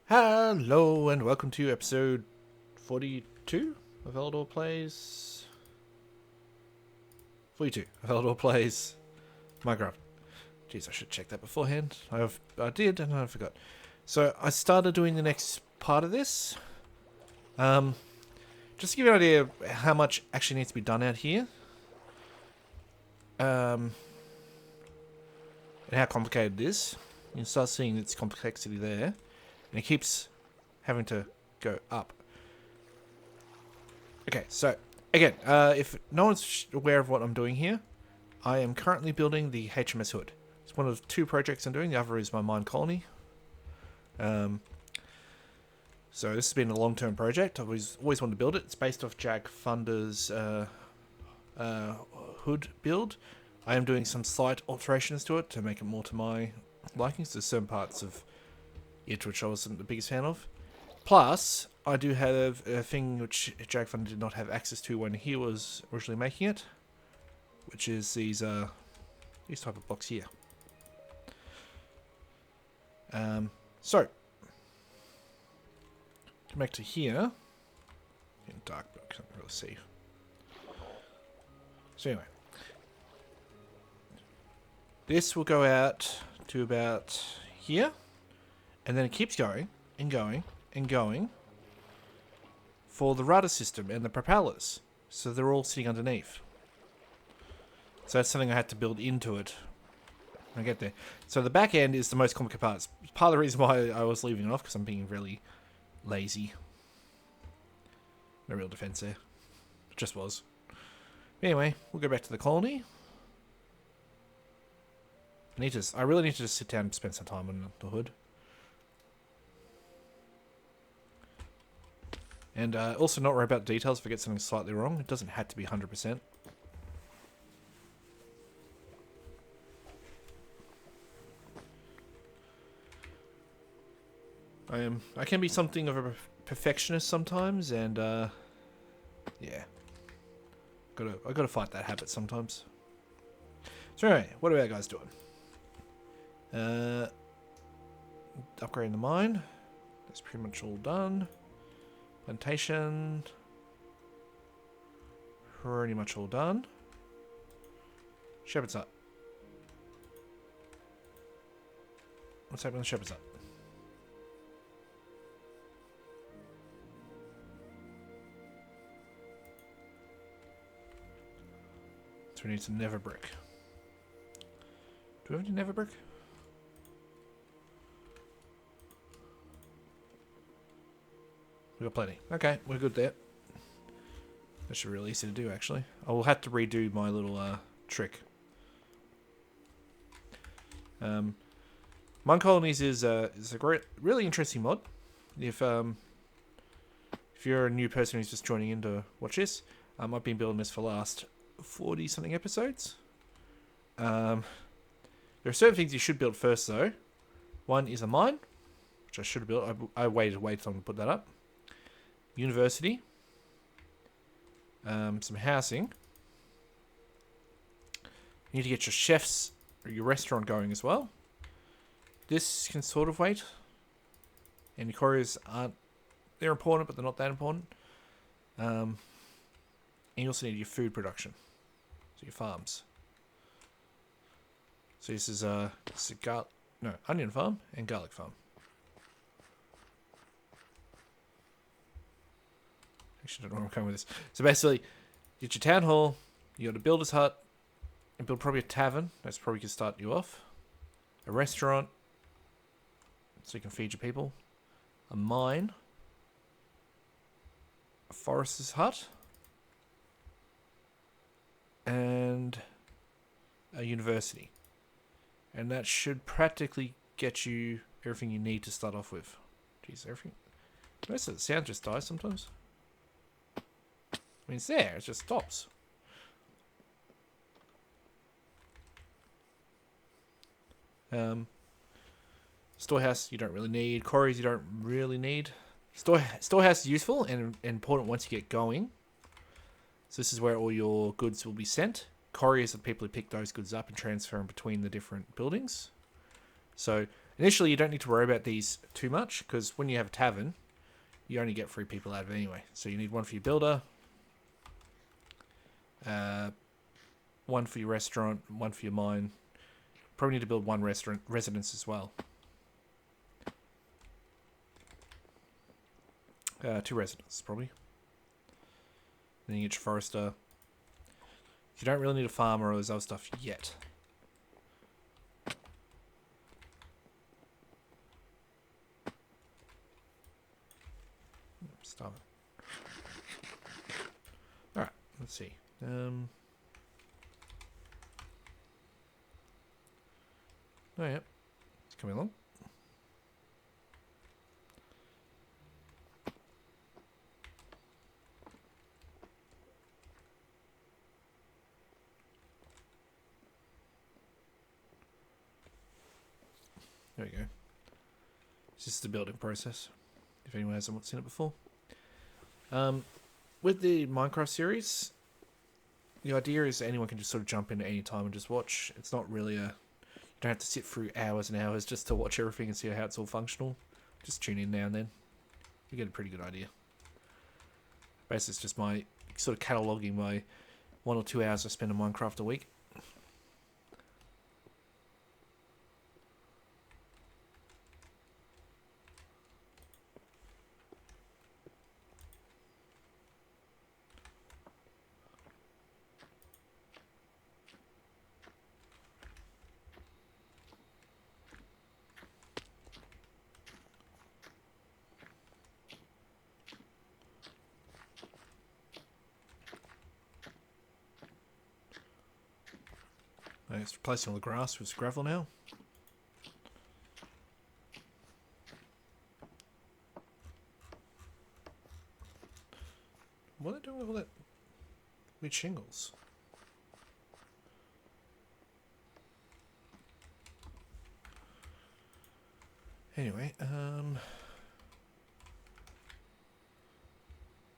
Hello and welcome to episode 42 of Eledor Plays. 42 of Eledor Plays Minecraft. Jeez, I should check that beforehand. I did and I forgot. So I started doing the next part of this. Just to give you an idea of how much actually needs to be done out here. And how complicated it is. You can start seeing its complexity there. And it keeps having to go up. Okay, so, again, if no one's aware of what I'm doing here, I am currently building the HMS Hood. It's one of two projects I'm doing. The other is my mine colony. So this has been a long-term project. I've always wanted to build it. It's based off Jack Funder's Hood build. I am doing some slight alterations to it to make it more to my likings. There's certain parts of it which I wasn't the biggest fan of. Plus, I do have a thing which Jack Funder did not have access to when he was originally making it, which is these type of blocks here. So come back to here. In dark, but I can't really see. So anyway, this will go out to about here. And then it keeps going, and going, and going for the rudder system and the propellers. So they're all sitting underneath. So that's something I had to build into it when I get there. So the back end is the most complicated part. It's part of the reason why I was leaving it off, because I'm being really lazy. No real defense there. It just was. Anyway, we'll go back to the colony. I really need to just sit down and spend some time on the hood. And also not worry about details if I get something slightly wrong. It doesn't have to be 100%. I can be something of a perfectionist sometimes, and yeah, I gotta fight that habit sometimes. So anyway, what are our guys doing? Upgrading the mine. That's pretty much all done. Plantation. Pretty much all done. Shepherd's hut. What's happening with Shepherd's hut? So we need some nether brick. Do we have any nether brick? We got plenty. Okay, we're good there. That should be really easy to do, actually. I will have to redo my little trick. Mine Colonies is a really interesting mod. If you're a new person who's just joining in to watch this, I've been building this for the last 40-something episodes. There are certain things you should build first, though. One is a mine, which I should have built. I waited way too long to put that up. University, some housing. You need to get your chefs or your restaurant going as well. This can sort of wait. And your couriers they're important, but they're not that important. And you also need your food production, so your farms. So this is a onion farm and garlic farm. Actually, I don't know where I'm coming with this. So basically, you get your town hall, you got a builder's hut, and build probably a tavern. That's probably going to start you off. A restaurant, so you can feed your people. A mine. A forester's hut. And a university. And that should practically get you everything you need to start off with. Jeez, everything. Most of the sound just dies sometimes. I mean, it's there. It just stops. Storehouse you don't really need. Quarries you don't really need. Storehouse is useful and important once you get going. So this is where all your goods will be sent. Couriers are the people who pick those goods up and transfer them between the different buildings. So Initially, you don't need to worry about these too much, because when you have a tavern, you only get 3 people out of it anyway. So you need 1 for your builder, 1 for your restaurant, 1 for your mine. Probably need to build 1 residence as well. 2 residences, probably. Then you get your forester. You don't really need a farmer or those other stuff yet. Stop it. Alright, let's see. Oh, yeah. It's coming along. There we go. It's just the building process, if anyone hasn't seen it before. With the Minecraft series, the idea is anyone can just sort of jump in at any time and just watch. It's not really you don't have to sit through hours and hours just to watch everything and see how it's all functional. Just tune in now and then. You get a pretty good idea. Basically, it's just my sort of cataloguing my 1 or 2 hours I spend on Minecraft a week. It's replacing all the grass with gravel now. What are they doing with all that weird shingles? Anyway,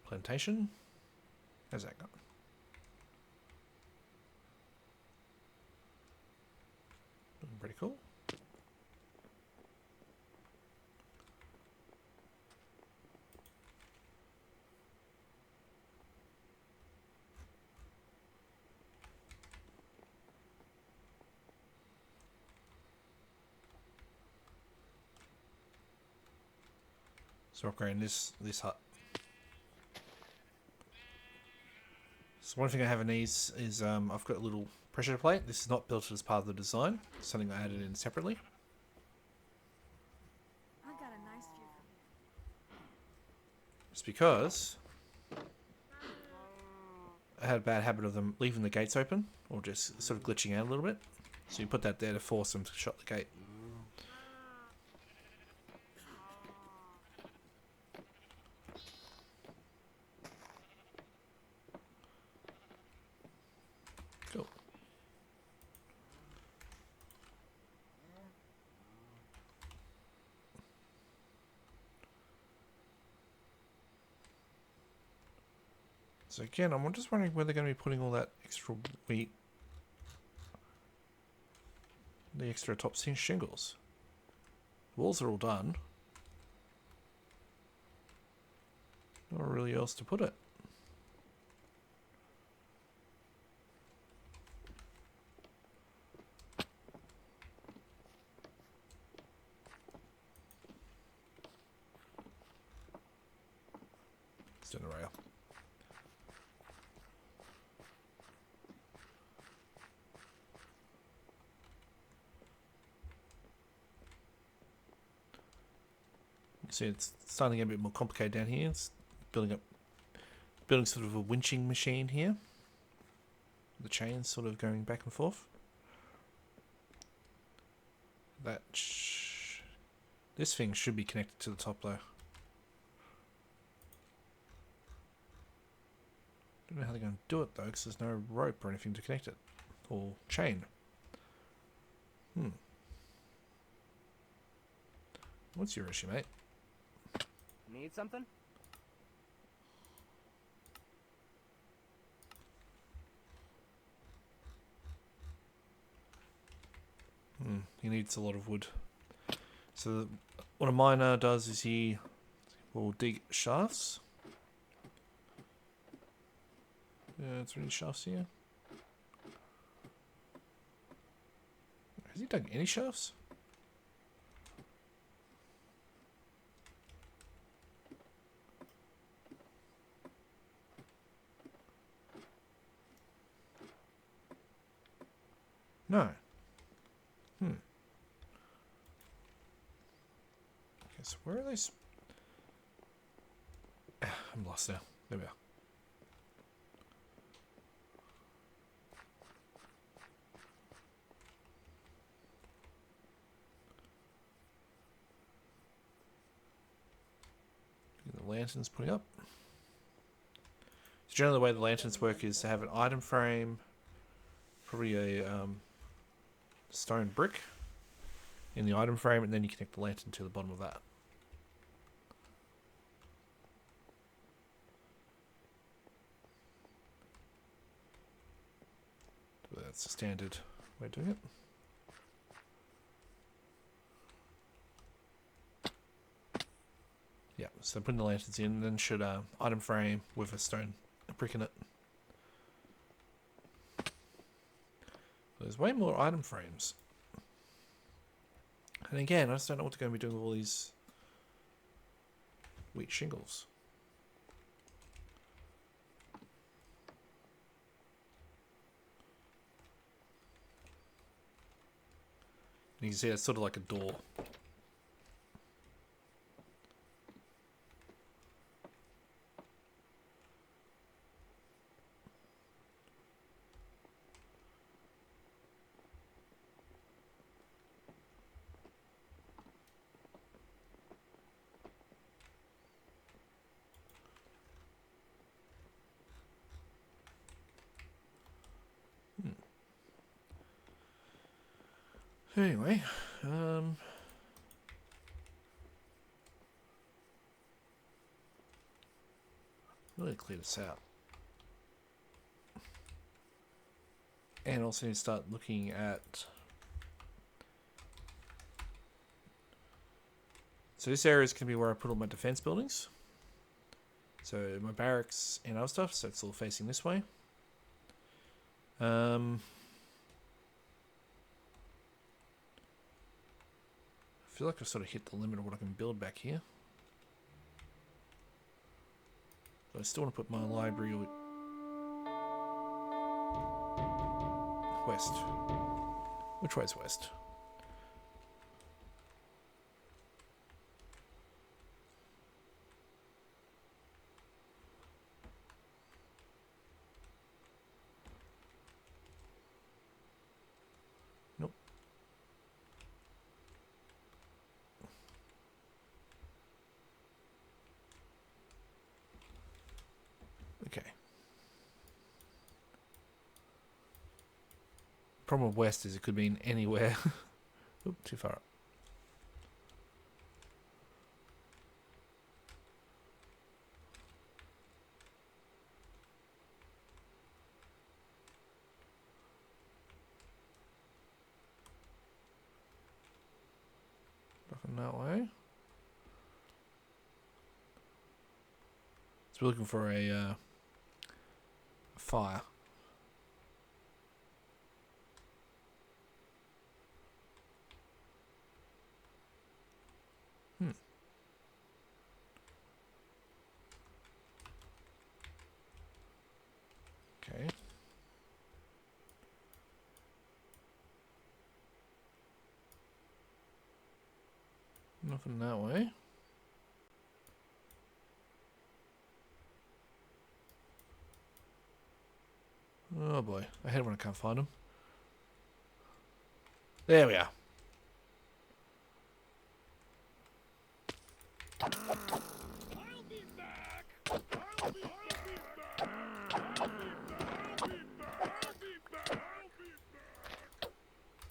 plantation. How's that going? Looking pretty cool. So upgrading this hut. So one thing I have in these is I've got a little pressure plate. This is not built as part of the design. It's something I added in separately. I got a nice view from here. It's because I had a bad habit of them leaving the gates open or just sort of glitching out a little bit. So you put that there to force them to shut the gate. Cool. So again, I'm just wondering where they're going to be putting all that extra wheat, the extra top shingles. Walls are all done. Not really else to put it. It's in a rail. See, it's starting to get a bit more complicated down here. It's building sort of a winching machine here. The chains sort of going back and forth. This thing should be connected to the top though. Don't know how they're going to do it though, because there's no rope or anything to connect it, or chain. What's your issue, mate? Need something? He needs a lot of wood. So what a miner does is he will dig shafts. Yeah, it's really shafts here. Has he dug any shafts? No. Okay, so where are these? I'm lost now. There we are. Get the lanterns putting up. So generally the way the lanterns work is to have an item frame, probably a stone brick in the item frame, and then you connect the lantern to the bottom of that. So that's the standard way of doing it. Yeah, so putting the lanterns in, then should item frame with a stone brick in it. There's way more item frames. And again, I just don't know what they're going to be doing with all these wheat shingles. And you can see it's sort of like a door. Anyway, really clear this out. And also need to start looking at... So this area is going to be where I put all my defense buildings. So my barracks and other stuff, so it's all facing this way. I feel like I've sort of hit the limit of what I can build back here. But I still want to put my library west. Which way is west? Nope. Okay. Problem with west is it could mean anywhere. Oop, too far up. Nothing that way. So we're looking for a fire. Okay. Nothing that way. Oh boy, I hate when I can't find them. There we are. I'll be back. I'll be back.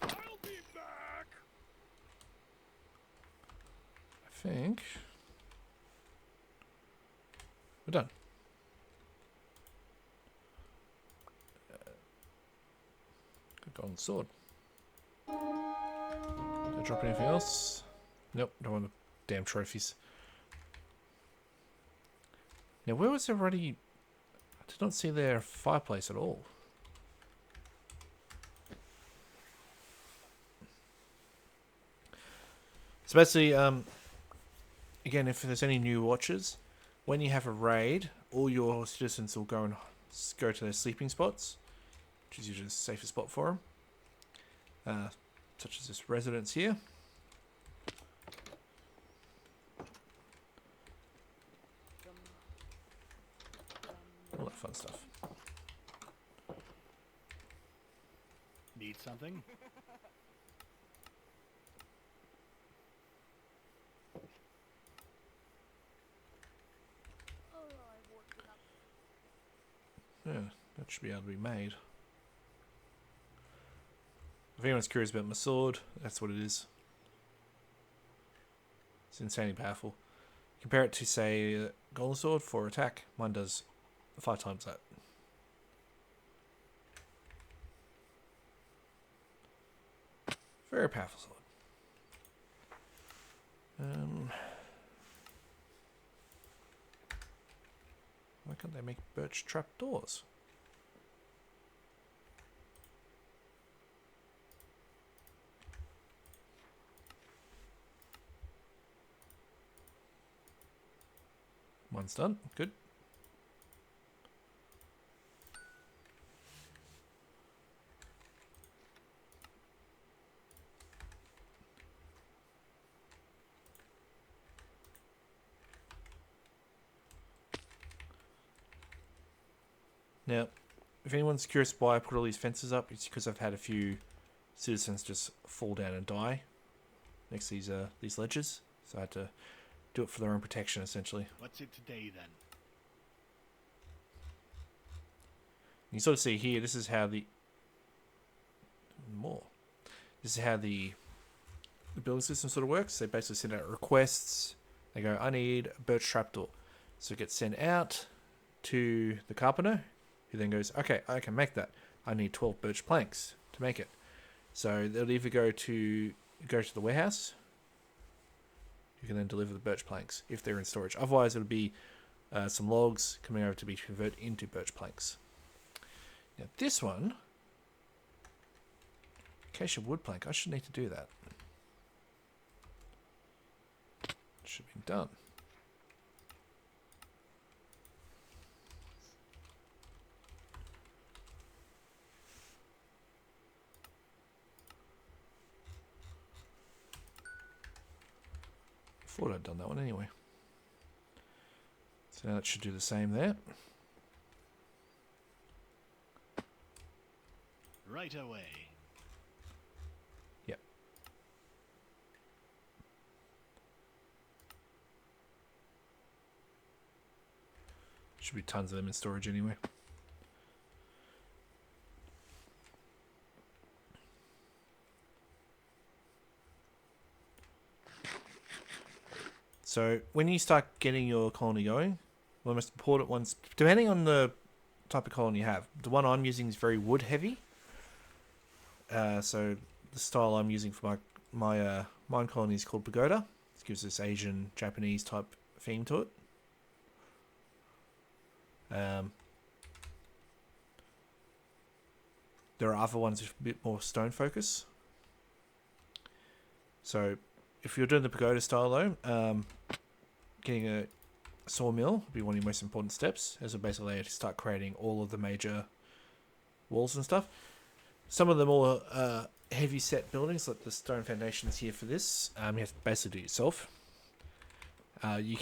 I'll be back. I think we're done. Good golden sword. Did I drop anything else? Nope, don't want the damn trophies. Now, where was everybody? I did not see their fireplace at all. So basically, again, if there's any new watchers, when you have a raid, all your citizens will go and go to their sleeping spots, which is usually the safest spot for them, such as this residence here. All that fun stuff. Need something? Yeah, that should be able to be made. If anyone's curious about my sword, that's what it is. It's insanely powerful. Compare it to, say, a golden sword for attack. Mine does 5 times that. Very powerful sword. Why can't they make birch trapdoors? One's done. Good. Now, if anyone's curious why I put all these fences up, it's because I've had a few citizens just fall down and die next to these ledges. So I had to do it for their own protection, essentially. What's it today then? You sort of see here, this is how the building system sort of works. They basically send out requests. They go, I need a birch trapdoor. So it gets sent out to the carpenter, who then goes, okay, I can make that. I need 12 birch planks to make it. So they'll either go to the warehouse. You can then deliver the birch planks if they're in storage. Otherwise, it'll be some logs coming over to be converted into birch planks. Now this one, acacia wood plank. I should need to do that. Should be done. Thought I'd done that one anyway. So now that should do the same there. Right away. Yep. Should be tons of them in storage anyway. So when you start getting your colony going, one of the most important ones, depending on the type of colony you have, the one I'm using is very wood heavy. So the style I'm using for my mine colony is called pagoda. It gives this Asian, Japanese type theme to it. There are other ones with a bit more stone focus. So if you're doing the pagoda style though, getting a sawmill will be one of your most important steps, as it basically allow you to start creating all of the major walls and stuff. Some of the more heavy set buildings, like the stone foundations here for this, you have to basically do it yourself. You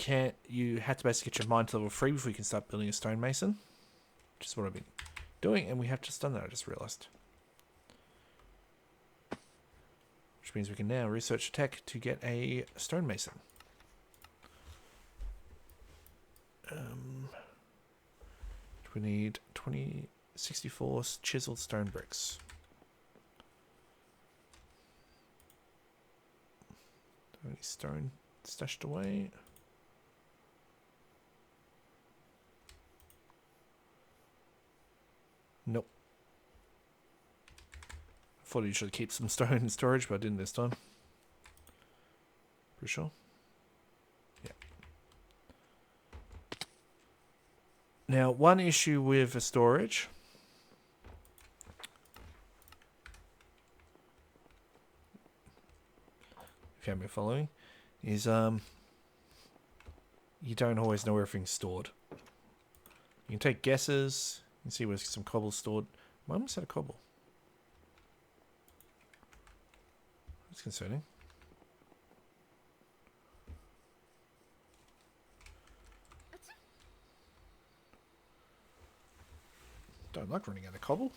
have to basically get your mine to level 3 before you can start building a stonemason, which is what I've been doing, and we have just done that, I just realised. Which means we can now research tech to get a stonemason. We need 64 chiseled stone bricks. Any stone stashed away? Nope. I thought I usually keep some stone in storage, but I didn't this time. Pretty sure. Yeah. Now, one issue with the storage. If you haven't been following, is you don't always know where everything's stored. You can take guesses. You can see where some cobble's stored. I almost had a cobble. That's concerning. Don't like running out of cobble.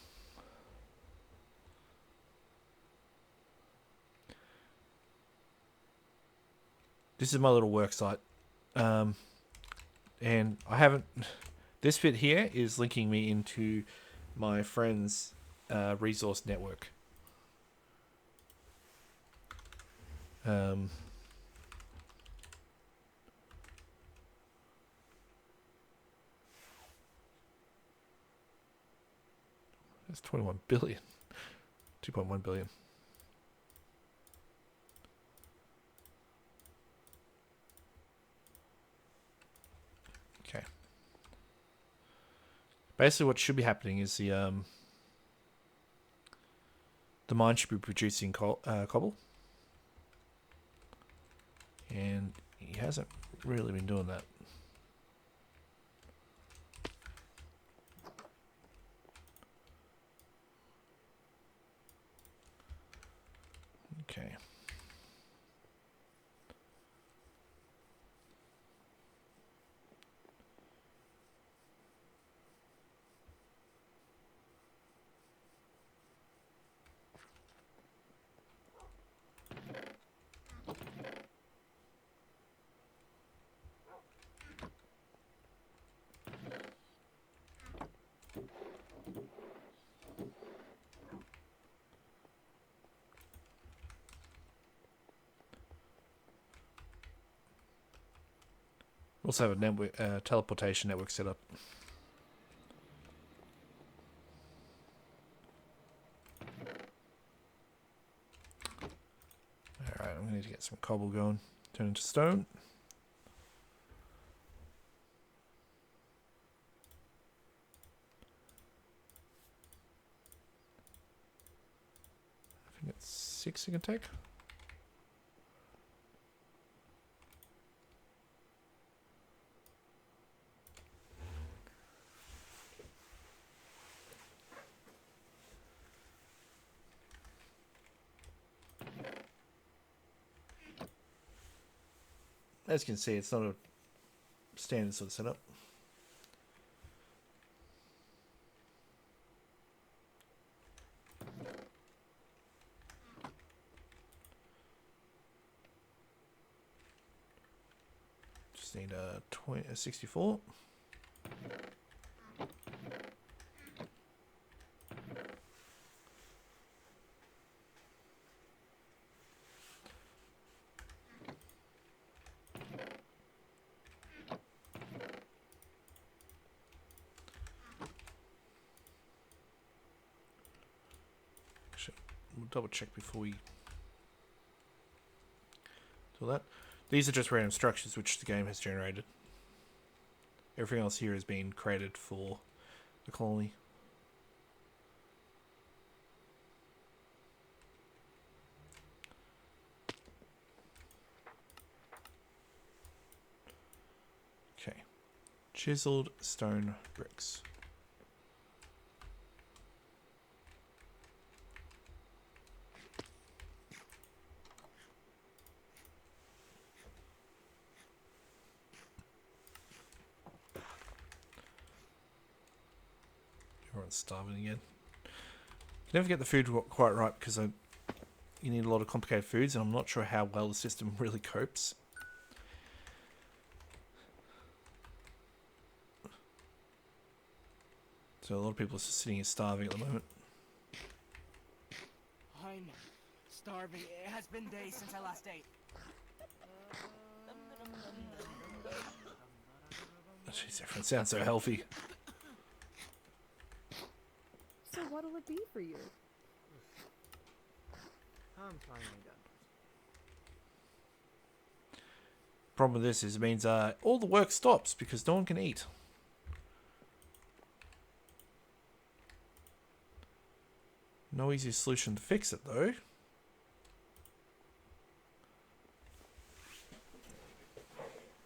This is my little work site. And I haven't... This bit here is linking me into my friend's resource network. That's 21 billion. 2.1 billion. Okay. Basically what should be happening is the mine should be producing cobble. And he hasn't really been doing that. Okay. Also have a network, teleportation network set up. Alright, I'm going to need to get some cobble going. Turn into stone. I think it's 6 I can take. As you can see, it's not a standard sort of setup. Just need a 64. We'll double check before we do that. These are just random structures which the game has generated. Everything else here has been created for the colony. Okay. Chiseled stone bricks. Everyone's starving again. You never get the food quite right because you need a lot of complicated foods, and I'm not sure how well the system really copes. So a lot of people are just sitting here starving at the moment. I'm starving. It has been days since I last ate. Jeez, everyone sounds so healthy. So what'll it be for you? I'm finally done. Problem with this is it means all the work stops because no one can eat. No easy solution to fix it though.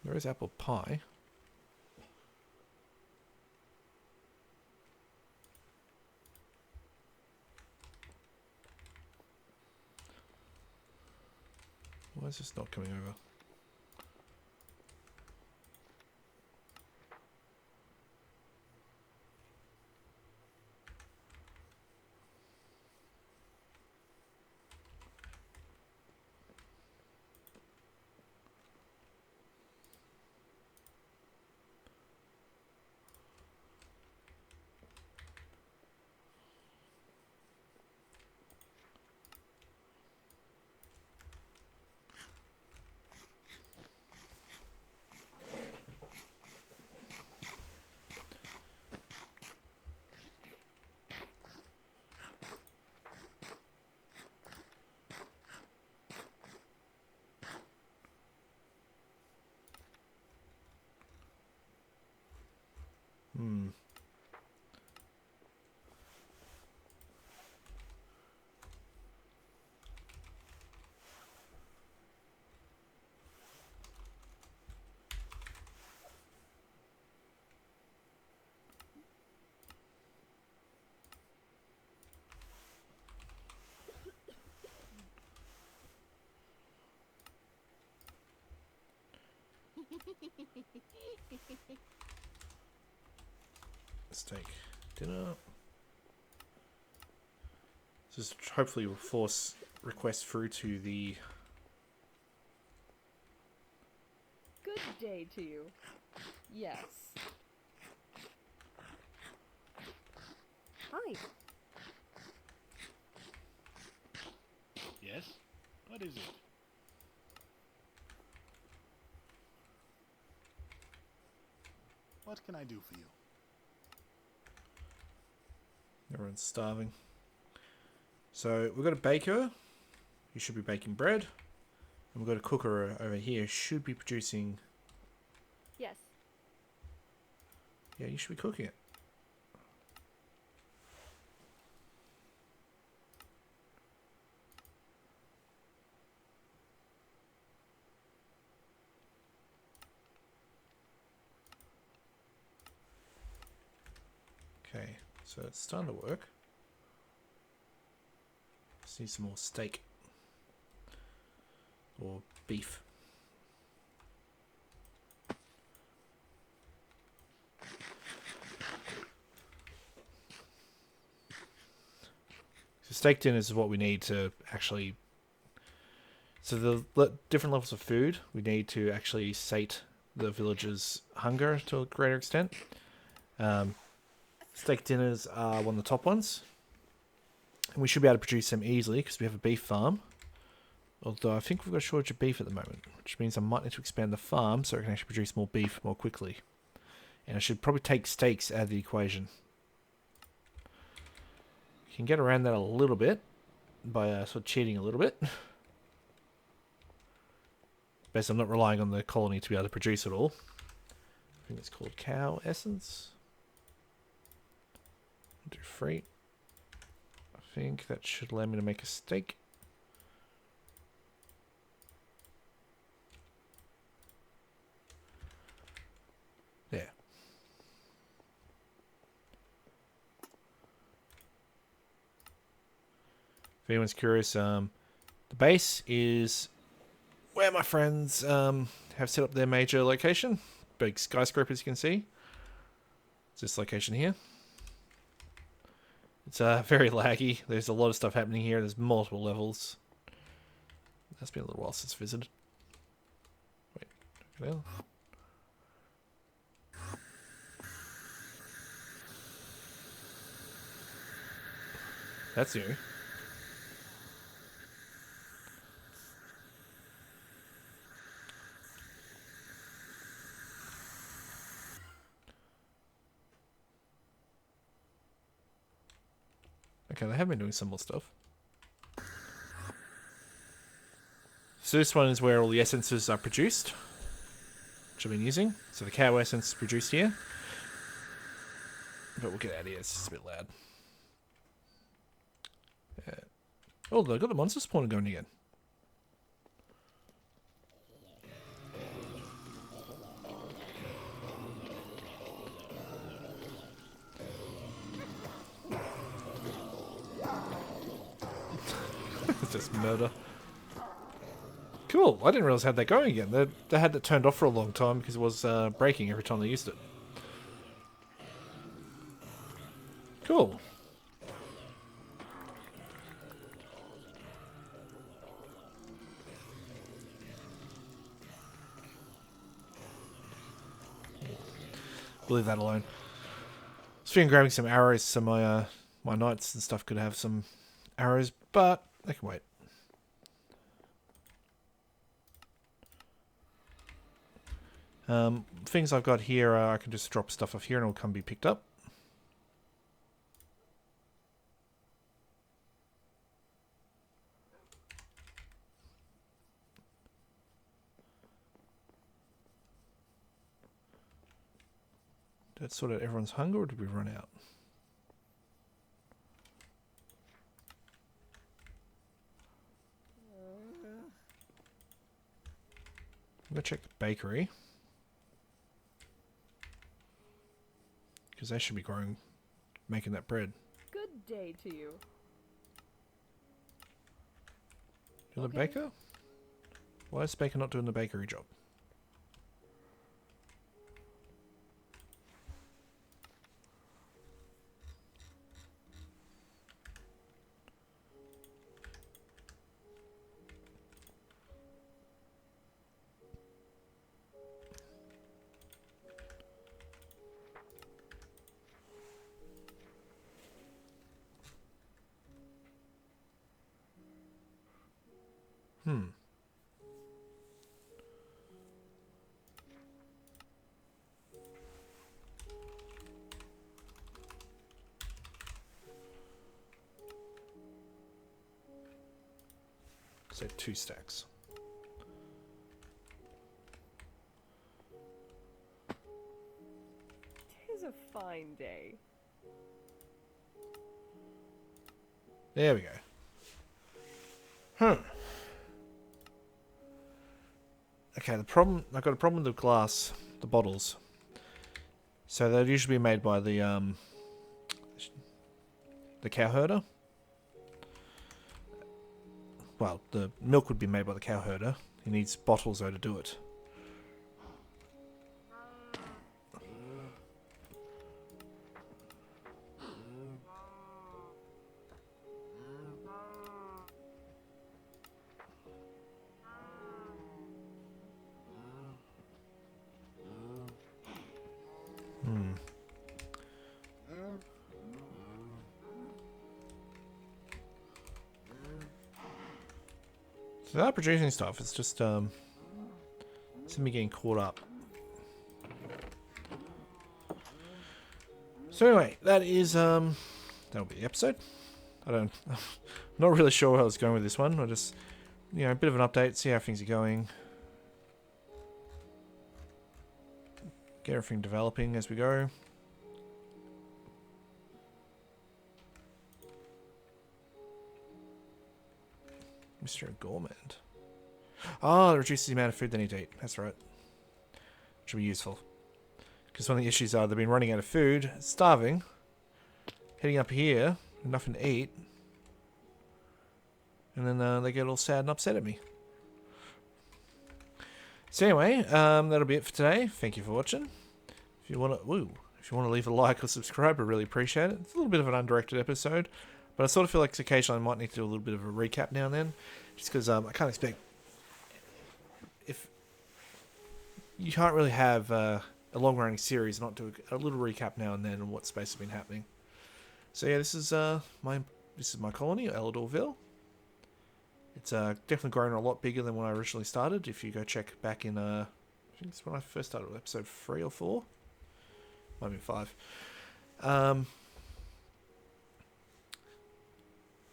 There is apple pie. Why is this not coming over? Hmm. Steak dinner. This hopefully will force requests through to the. Good day to you. Yes. Hi. Yes? What is it? What can I do for you? Everyone's starving. So we've got a baker. Who should be baking bread. And we've got a cooker over here. Should be producing. Yes. Yeah, you should be cooking it. Okay, so it's starting to work. Just need some more steak. Or beef. So steak dinners is what we need to actually... So the different levels of food we need to actually sate the villagers' hunger to a greater extent. Steak dinners are one of the top ones. And we should be able to produce them easily because we have a beef farm. Although I think we've got a shortage of beef at the moment, which means I might need to expand the farm so I can actually produce more beef more quickly. And I should probably take steaks out of the equation. You can get around that a little bit by sort of cheating a little bit. Best I'm not relying on the colony to be able to produce it all. I think it's called cow essence. Do free. I think that should allow me to make a steak. There. If anyone's curious, the base is where my friends have set up their major location. Big skyscraper, as you can see. It's this location here. It's very laggy. There's a lot of stuff happening here. There's multiple levels. That's been a little while since I visited. Wait, look at that. That's new. Okay, they have been doing some more stuff. So this one is where all the essences are produced. which I've been using. So the cow essence is produced here. But we'll get out of here, it's just a bit loud. Oh, look, I got the monster spawner going again. It's just murder. Cool, I didn't realize I had that going again. They had that turned off for a long time because it was breaking every time they used it. Cool. We'll leave that alone. I was thinking grabbing some arrows so my my knights and stuff could have some arrows, but they can wait. Things I've got here, I can just drop stuff off here and it'll come be picked up. Did that sort out everyone's hunger, or did we run out? I'm going to check the bakery. Because they should be growing, making that bread. Good day to you. You're the baker? Why is the baker not doing the bakery job? So 2 stacks. Tis a fine day. There we go. Okay, the problem, I've got a problem with the glass, the bottles. So they'll usually be made by the cow herder. Well, the milk would be made by the cow herder. He needs bottles though to do it. So they're producing stuff, it's just it's me getting caught up. So anyway, that is that'll be the episode. I'm not really sure where I was going with this one. I just, you know, a bit of an update, see how things are going. Get everything developing as we go. Mr. Gourmand. Oh, it reduces the amount of food they need to eat. That's right. Should be useful. Because one of the issues are they've been running out of food, starving, heading up here, nothing to eat, and then they get all sad and upset at me. So anyway, that'll be it for today. Thank you for watching. If you want to leave a like or subscribe, I really appreciate it. It's a little bit of an undirected episode, but I sort of feel like occasionally I might need to do a little bit of a recap now and then, just because I can't expect, if you can't really have a long-running series, not do a little recap now and then on what space has been happening. So yeah, this is my colony, Eledorville. It's definitely grown a lot bigger than when I originally started. If you go check back in, I think it's when I first started with episode 3 or 4, might be 5.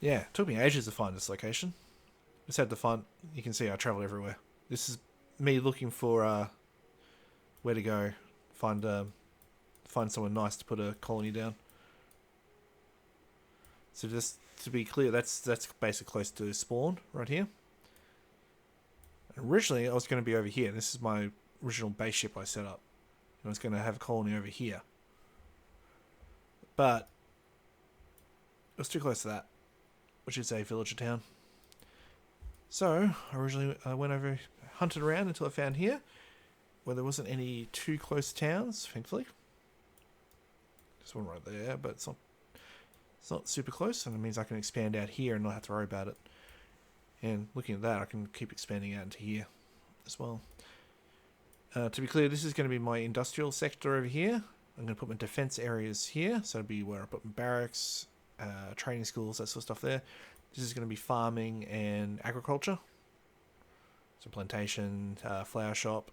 Yeah, it took me ages to find this location. Just had to find. You can see I travel everywhere. This is me looking for where to go. Find somewhere nice to put a colony down. So just to be clear, that's basically close to spawn right here. Originally, I was going to be over here. This is my original base ship I set up. I was going to have a colony over here. But it was too close to that, which is a villager town. So, originally I went over, hunted around until I found here, where there wasn't any too close towns, thankfully. There's one right there, but it's not super close, and it means I can expand out here and not have to worry about it. And looking at that, I can keep expanding out into here as well. To be clear, this is going to be my industrial sector over here. I'm going to put my defense areas here, so it'll be where I put my barracks, training schools, that sort of stuff there. This is going to be farming and agriculture. So plantation, flower shop,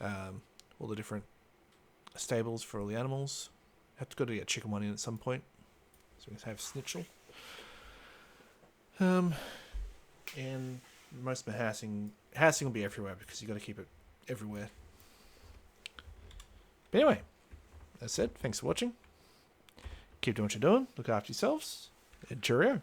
all the different stables for all the animals. Have to go to get chicken one in at some point, so we can have snitchel. And most of my housing will be everywhere because you got to keep it everywhere. But anyway, as said, thanks for watching. Keep doing what you're doing. Look after yourselves. And cheerio.